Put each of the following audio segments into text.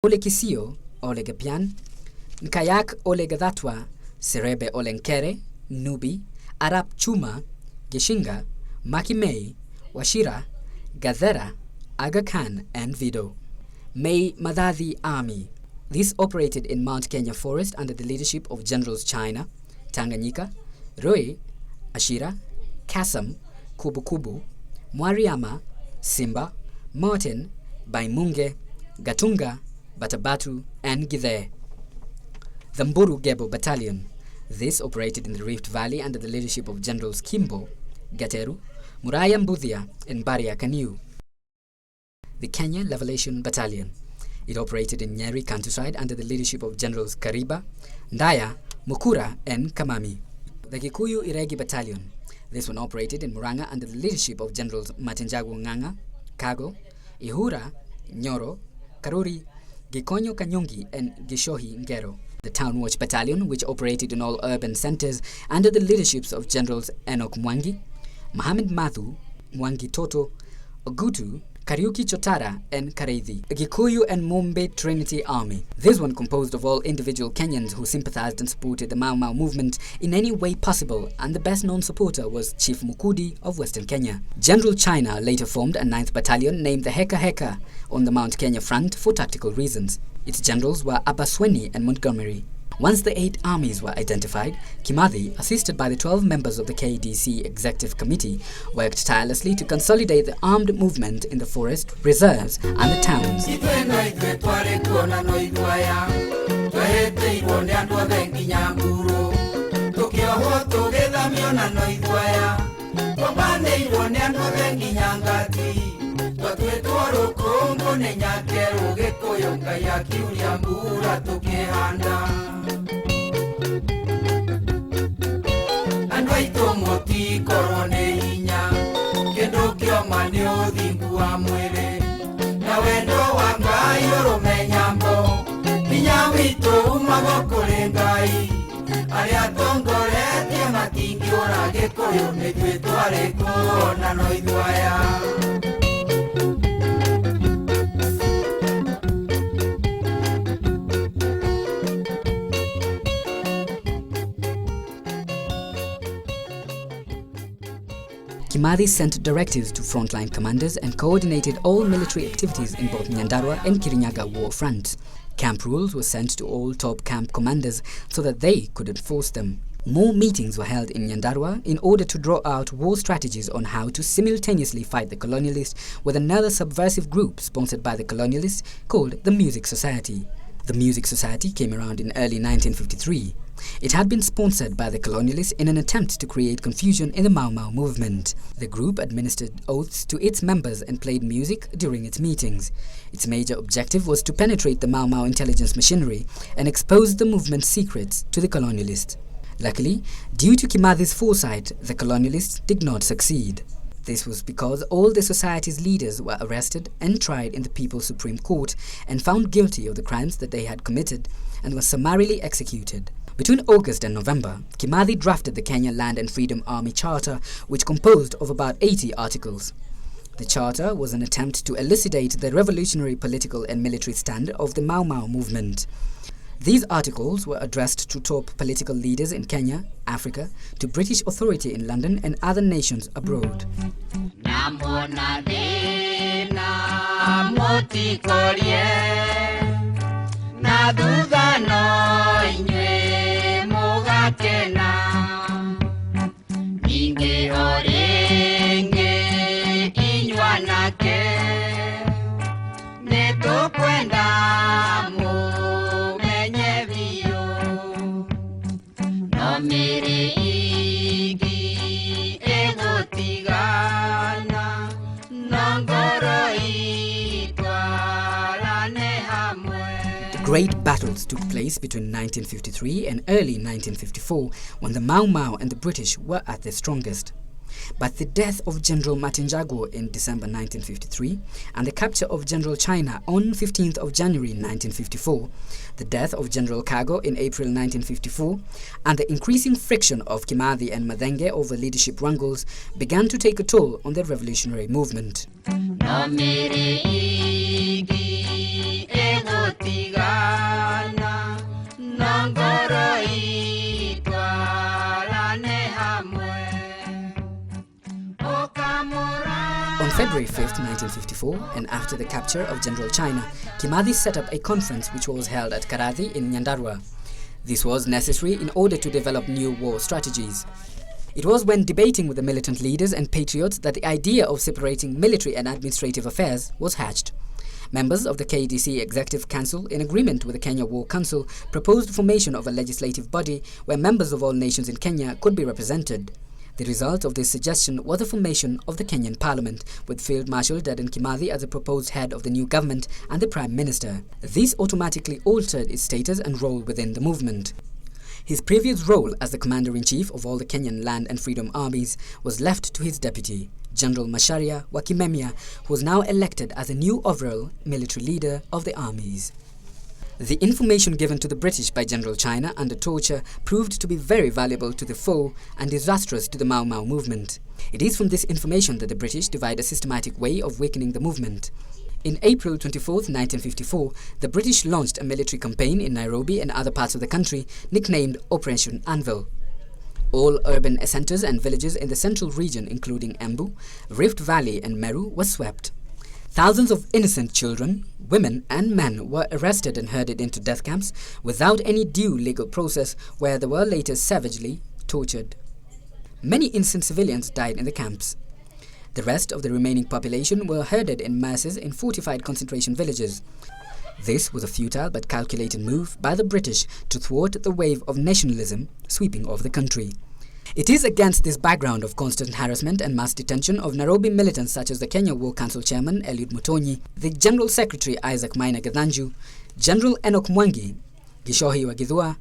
Ole Kisio, Ole Gapian, Nkayak Ole Gadatwa, Serebe Ole Nkere, Nubi, Arap Chuma, Geshinga, Makimei, Washira, Gadhera, Aga Khan, and Vido. Mai Madadi Army. This operated in Mount Kenya Forest under the leadership of Generals China, Tanganyika, Roi, Ashira, Kasam, Kubukubu, Mwariama, Simba, Martin, Baimunge, Gatunga, Batabatu, and Githe. The Mburu Gebo Battalion. This operated in the Rift Valley under the leadership of Generals Kimbo, Gateru, Muraya Mbudhia, and Baria Kaniu. The Kenya Revolution Battalion. It operated in Nyeri countryside under the leadership of Generals Kariba, Ndaya, Mukura, and Kamami. The Gikuyu Iregi Battalion. This one operated in Muranga under the leadership of Generals Matenjagu Nganga, Kago, Ihura, Nyoro, Karuri, Gikonyo Kanyongi, and Gishohi Ngero. The Town Watch Battalion, which operated in all urban centers under the leaderships of Generals Enoch Mwangi, Mohamed Mathu, Mwangi Toto, Ogutu, Kariuki Chotara, and Kareithi, the Gikuyu and Mumbai Trinity Army. This one composed of all individual Kenyans who sympathized and supported the Mau Mau movement in any way possible, and the best known supporter was Chief Mukudi of Western Kenya. General China later formed a 9th Battalion named the Heka Heka on the Mount Kenya front for tactical reasons. Its generals were Abasweni and Montgomery. Once the 8 armies were identified, Kimathi, assisted by the 12 members of the KDC Executive Committee, worked tirelessly to consolidate the armed movement in the forest, reserves, and the towns. Andwaito moti korone hinya kendo kyo manyo thingu wa mwere na wendo wa ngai urumenya mbo hinya witu umagokore ngai aria tongoretie matingiura gikuyu nitwitware kuona no ithwaya. Kimathi sent directives to frontline commanders and coordinated all military activities in both Nyandarua and Kirinyaga war fronts. Camp rules were sent to all top camp commanders so that they could enforce them. More meetings were held in Nyandarua in order to draw out war strategies on how to simultaneously fight the colonialists with another subversive group sponsored by the colonialists called the Music Society. The Music Society came around in early 1953. It had been sponsored by the colonialists in an attempt to create confusion in the Mau Mau movement. The group administered oaths to its members and played music during its meetings. Its major objective was to penetrate the Mau Mau intelligence machinery and expose the movement's secrets to the colonialists. Luckily, due to Kimathi's foresight, the colonialists did not succeed. This was because all the society's leaders were arrested and tried in the People's Supreme Court and found guilty of the crimes that they had committed and were summarily executed. Between August and November, Kimathi drafted the Kenya Land and Freedom Army Charter, which composed of about 80 articles. The charter was an attempt to elucidate the revolutionary political and military stand of the Mau Mau movement. These articles were addressed to top political leaders in Kenya, Africa, to British authority in London and other nations abroad. Great battles took place between 1953 and early 1954 when the Mau Mau and the British were at their strongest. But the death of General Matenjagu in December 1953 and the capture of General China on 15th of January 1954, the death of General Kago in April 1954, and the increasing friction of Kimathi and Madenge over leadership wrangles began to take a toll on the revolutionary movement. January 5th, 1954, and after the capture of General China, Kimathi set up a conference which was held at Karathi in Nyandarua. This was necessary in order to develop new war strategies. It was when debating with the militant leaders and patriots that the idea of separating military and administrative affairs was hatched. Members of the KDC Executive Council, in agreement with the Kenya War Council, proposed formation of a legislative body where members of all nations in Kenya could be represented. The result of this suggestion was the formation of the Kenyan Parliament, with Field Marshal Dedan Kimathi as the proposed head of the new government and the Prime Minister. This automatically altered its status and role within the movement. His previous role as the Commander-in-Chief of all the Kenyan Land and Freedom Armies was left to his deputy, General Macharia wa Kimemia, who was now elected as the new overall military leader of the armies. The information given to the British by General China under torture proved to be very valuable to the foe and disastrous to the Mau Mau movement. It is from this information that the British devise a systematic way of weakening the movement. In April 24, 1954, the British launched a military campaign in Nairobi and other parts of the country nicknamed Operation Anvil. All urban centres and villages in the central region, including Embu, Rift Valley and Meru, were swept. Thousands of innocent children, women and men were arrested and herded into death camps without any due legal process, where they were later savagely tortured. Many innocent civilians died in the camps. The rest of the remaining population were herded in masses in fortified concentration villages. This was a futile but calculated move by the British to thwart the wave of nationalism sweeping over the country. It is against this background of constant harassment and mass detention of Nairobi militants such as the Kenya War Council Chairman Eliud Mutonyi, the General Secretary Isaac Maina Gathanju, General Enoch Mwangi, Gishohi wa Githua,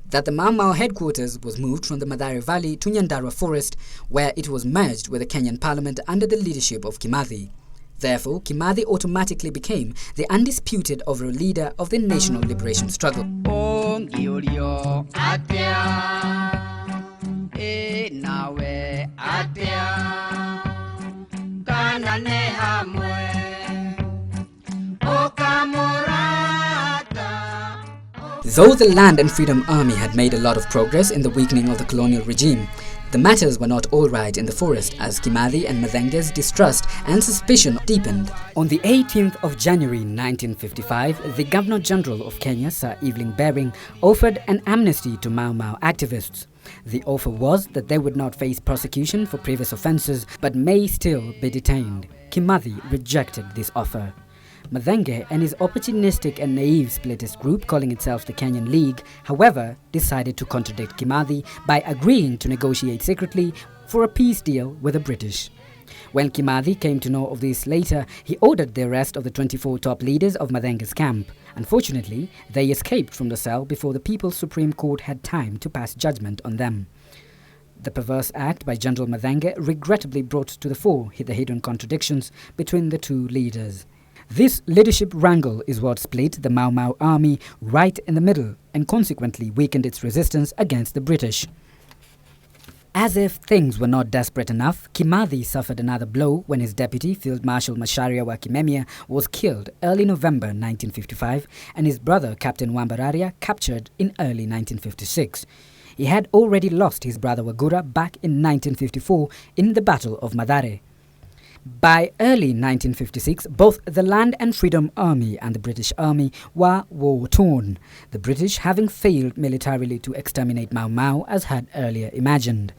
that the Mau Mau headquarters was moved from the Mathare Valley to Nyandarua Forest, where it was merged with the Kenyan Parliament under the leadership of Kimathi. Therefore, Kimathi automatically became the undisputed overall leader of the national liberation struggle. Though the Land and Freedom Army had made a lot of progress in the weakening of the colonial regime, the matters were not all right in the forest, as Kimathi and Mathenge's distrust and suspicion deepened. On the 18th of January 1955, the Governor-General of Kenya, Sir Evelyn Baring, offered an amnesty to Mau Mau activists. The offer was that they would not face prosecution for previous offences but may still be detained. Kimathi rejected this offer. Mathenge and his opportunistic and naive splittist group, calling itself the Kenyan League, however, decided to contradict Kimathi by agreeing to negotiate secretly for a peace deal with the British. When Kimathi came to know of this later, he ordered the arrest of the 24 top leaders of Mathenge's camp. Unfortunately, they escaped from the cell before the People's Supreme Court had time to pass judgment on them. The perverse act by General Mathenge regrettably brought to the fore the hidden contradictions between the two leaders. This leadership wrangle is what split the Mau Mau army right in the middle and consequently weakened its resistance against the British. As if things were not desperate enough, Kimathi suffered another blow when his deputy, Field Marshal Macharia wa Kimemia, was killed early November 1955 and his brother, Captain Wambararia, captured in early 1956. He had already lost his brother Wagura back in 1954 in the Battle of Mathare. By early 1956, both the Land and Freedom Army and the British Army were war-torn, the British having failed militarily to exterminate Mau Mau as had earlier imagined.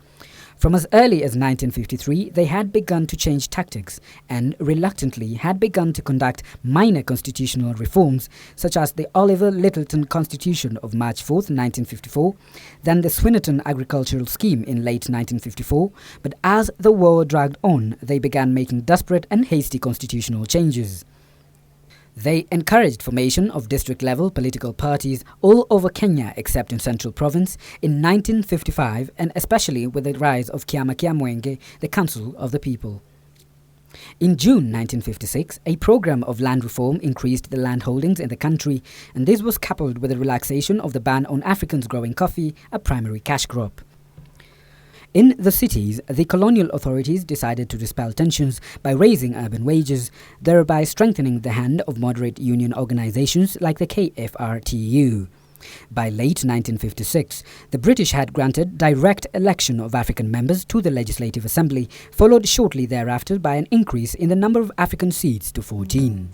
From as early as 1953, they had begun to change tactics and reluctantly had begun to conduct minor constitutional reforms such as the Oliver Littleton Constitution of March 4, 1954, then the Swinnerton Agricultural Scheme in late 1954, but as the war dragged on, they began making desperate and hasty constitutional changes. They encouraged formation of district-level political parties all over Kenya except in Central Province in 1955 and especially with the rise of Kiama Kiamwenge, the Council of the People. In June 1956, a program of land reform increased the land holdings in the country, and this was coupled with the relaxation of the ban on Africans growing coffee, a primary cash crop. In the cities, the colonial authorities decided to dispel tensions by raising urban wages, thereby strengthening the hand of moderate union organizations like the KFRTU. By late 1956, the British had granted direct election of African members to the Legislative Assembly, followed shortly thereafter by an increase in the number of African seats to 14.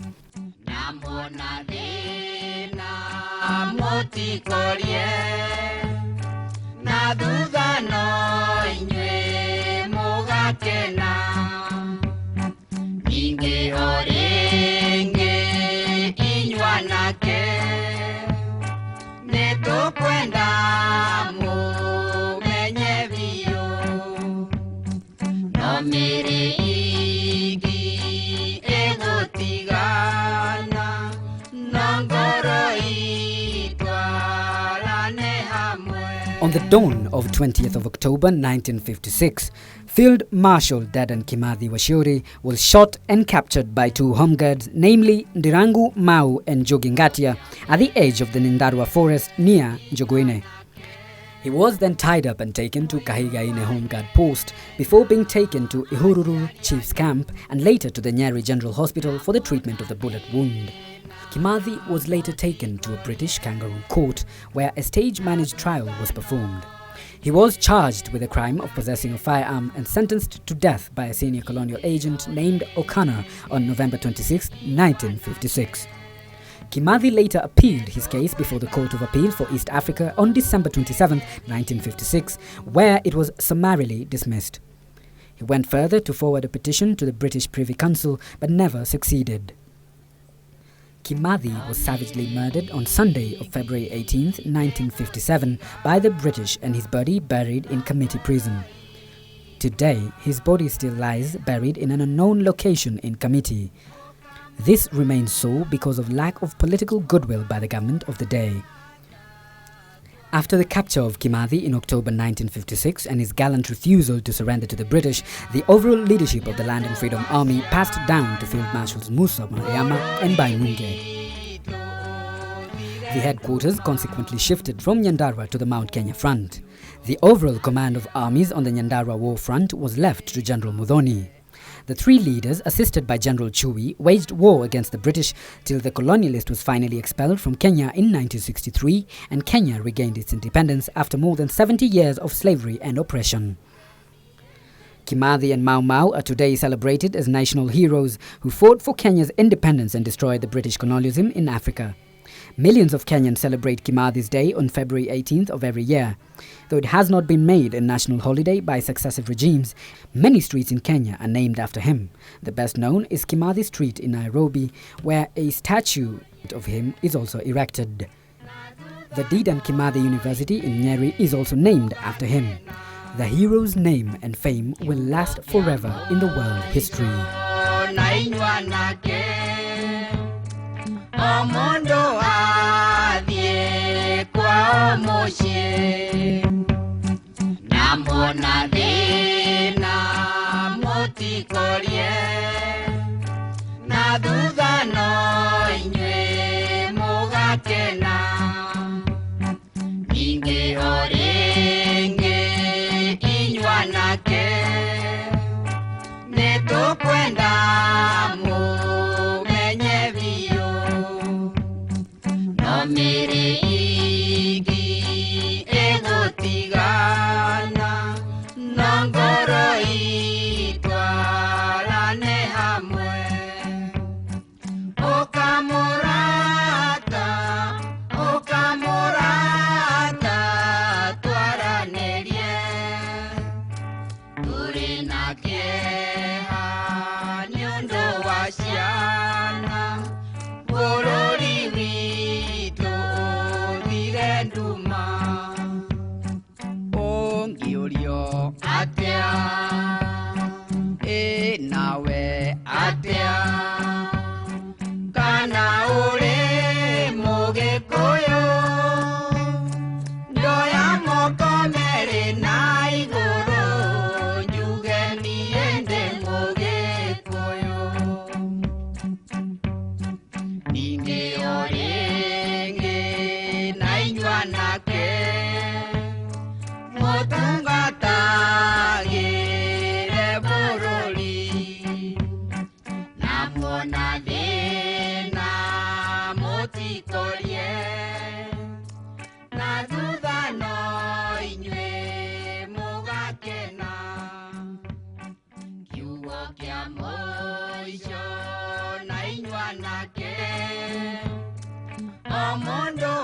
On the dawn of 20th of October 1956, Field Marshal Dedan Kimathi was shot and captured by two home guards, namely Ndirangu Mau and Jogingatia, at the edge of the Nyandarua forest near Jogoine. He was then tied up and taken to Kahigaine Home Guard Post before being taken to Ihururu Chief's Camp and later to the Nyeri General Hospital for the treatment of the bullet wound. Kimathi was later taken to a British kangaroo court where a stage-managed trial was performed. He was charged with the crime of possessing a firearm and sentenced to death by a senior colonial agent named O'Connor on November 26, 1956. Kimathi later appealed his case before the Court of Appeal for East Africa on December 27, 1956, where it was summarily dismissed. He went further to forward a petition to the British Privy Council but never succeeded. Kimathi was savagely murdered on Sunday of February 18, 1957 by the British and his body buried in Committee Prison. Today, his body still lies buried in an unknown location in Committee. This remains so because of lack of political goodwill by the government of the day. After the capture of Kimathi in October 1956 and his gallant refusal to surrender to the British, the overall leadership of the Land and Freedom Army passed down to Field Marshals Musa Mariama and Bainunge. The headquarters consequently shifted from Nyandarua to the Mount Kenya front. The overall command of armies on the Nyandarua war front was left to General Muthoni. The three leaders, assisted by General Chui, waged war against the British till the colonialist was finally expelled from Kenya in 1963 and Kenya regained its independence after more than 70 years of slavery and oppression. Kimathi and Mau Mau are today celebrated as national heroes who fought for Kenya's independence and destroyed the British colonialism in Africa. Millions of Kenyans celebrate Kimathi's Day on February 18th of every year. Though it has not been made a national holiday by successive regimes, many streets in Kenya are named after him. The best known is Kimathi Street in Nairobi, where a statue of him is also erected. The Dedan Kimathi University in Nyeri is also named after him. The hero's name and fame will last forever in the world history. Omondo adie kwa omoshe Nambona dena motikorie Na duda no inywe mogakena Inge orenge inywanake Neto kwenda Mere igi egotigana Nangoro itwalane hamwe Okamorata twaranerie Turi na kieha nyondo wasiana Borori mwanake o mundu